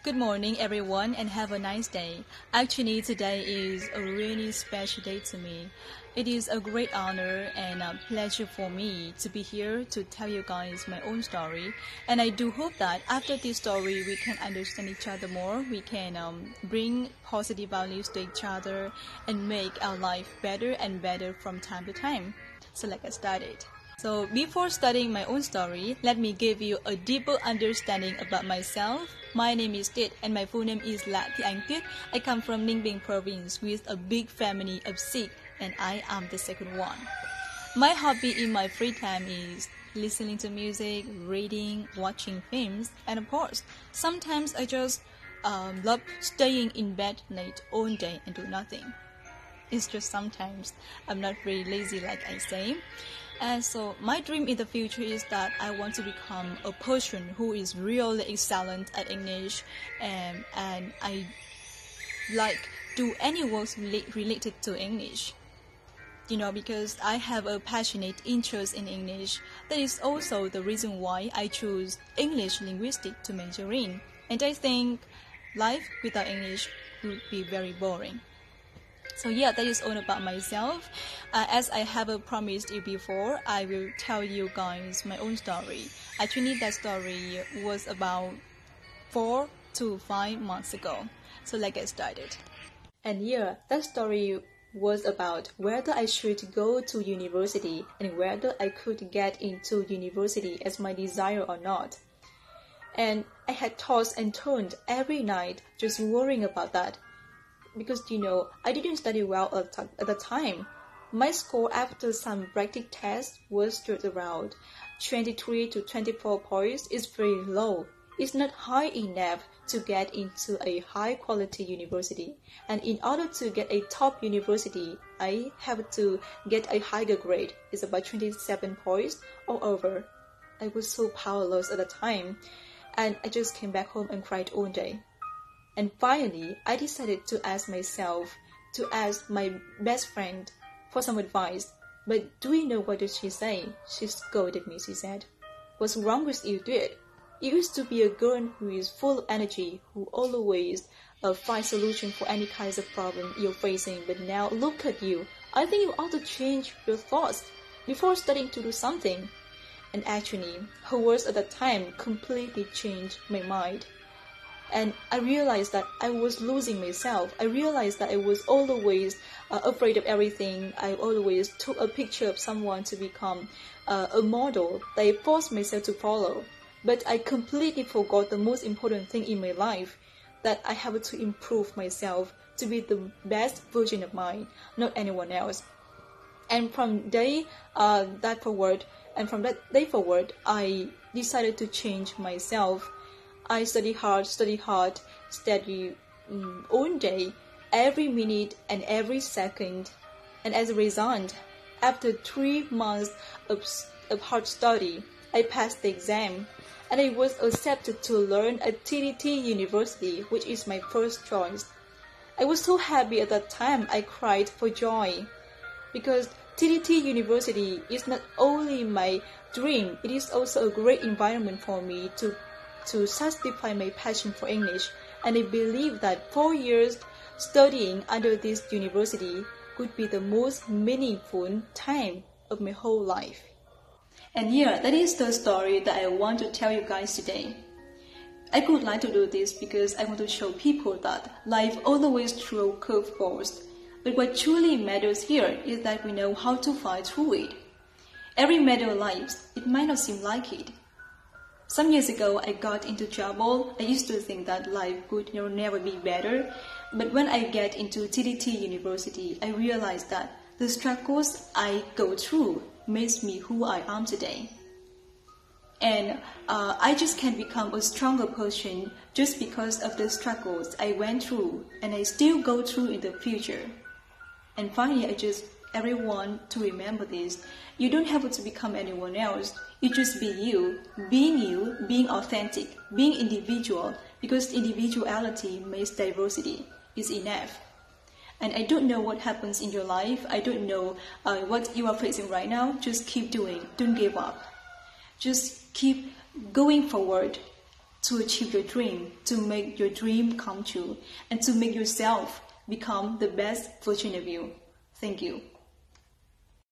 Good morning, everyone, and have a nice day. Actually, today is a really special day to me. It is a great honor and a pleasure for me to be here to tell you guys my own story. And I do hope that after this story, we can understand each other more. We can bring positive values to each other and make our life better and better from time to time. So let's get started. So before studying my own story, let me give you a deeper understanding about myself. My name is Tuyết and my full name is Tuyết. I come from Ninh Bình province with a big family of 6 and I am the second one. My hobby in my free time is listening to music, reading, watching films, and of course, sometimes I just love staying in bed late all day and do nothing. It's just sometimes. I'm not very lazy like I say. And so my dream in the future is that I want to become a person who is really excellent at English and I like do any work related to English. You know, because I have a passionate interest in English. That is also the reason why I choose English linguistics to major in. And I think life without English would be very boring. So yeah, that is all about myself. As I have promised you before, I will tell you guys my own story. Actually, that story was about 4 to 5 months ago. So let's get started. And yeah, that story was about whether I should go to university and whether I could get into university as my desire or not. And I had tossed and turned every night just worrying about that. Because, you know, I didn't study well at the time. My score after some practice tests was just around 23 to 24 points. It's very low. It's not high enough to get into a high-quality university. And in order to get a top university, I have to get a higher grade. It's about 27 points or over. I was so powerless at the time. And I just came back home and cried all day. And finally, I decided to ask my best friend for some advice. But do you know what did she say? She scolded me, she said. What's wrong with you, Tuyết? You used to be a girl who is full of energy, who always finds solutions for any kinds of problem you're facing. But now look at you. I think you ought to change your thoughts before studying to do something. And actually, her words at the time completely changed my mind. And I realized that I was losing myself. I realized that I was always afraid of everything. I always took a picture of someone to become a model that I forced myself to follow. But I completely forgot the most important thing in my life, that I have to improve myself to be the best version of mine, not anyone else. And from that day forward, I decided to change myself. I study hard all day, every minute and every second. And as a result, after 3 months of hard study, I passed the exam. And I was accepted to learn at TDT University, which is my first choice. I was so happy at that time, I cried for joy. Because TDT University is not only my dream, it is also a great environment for me to satisfy my passion for English, and I believe that 4 years studying under this university could be the most meaningful time of my whole life. And yeah, that is the story that I want to tell you guys today. I would like to do this because I want to show people that life always throws curveballs, but what truly matters here is that we know how to fight through it. Every matter of life, it might not seem like it. Some years ago, I got into trouble. I used to think that life could never be better. But when I get into TDT University, I realized that the struggles I go through makes me who I am today. And I just can become a stronger person just because of the struggles I went through and I still go through in the future. And finally, I just everyone to remember this. You don't have to become anyone else. You just be you, being authentic, being individual, because individuality makes diversity is enough. And I don't know what happens in your life. I don't know what you are facing right now. Just keep doing. Don't give up. Just keep going forward. to achieve your dream, to make your dream come true, and to make yourself become the best version of you. Thank you.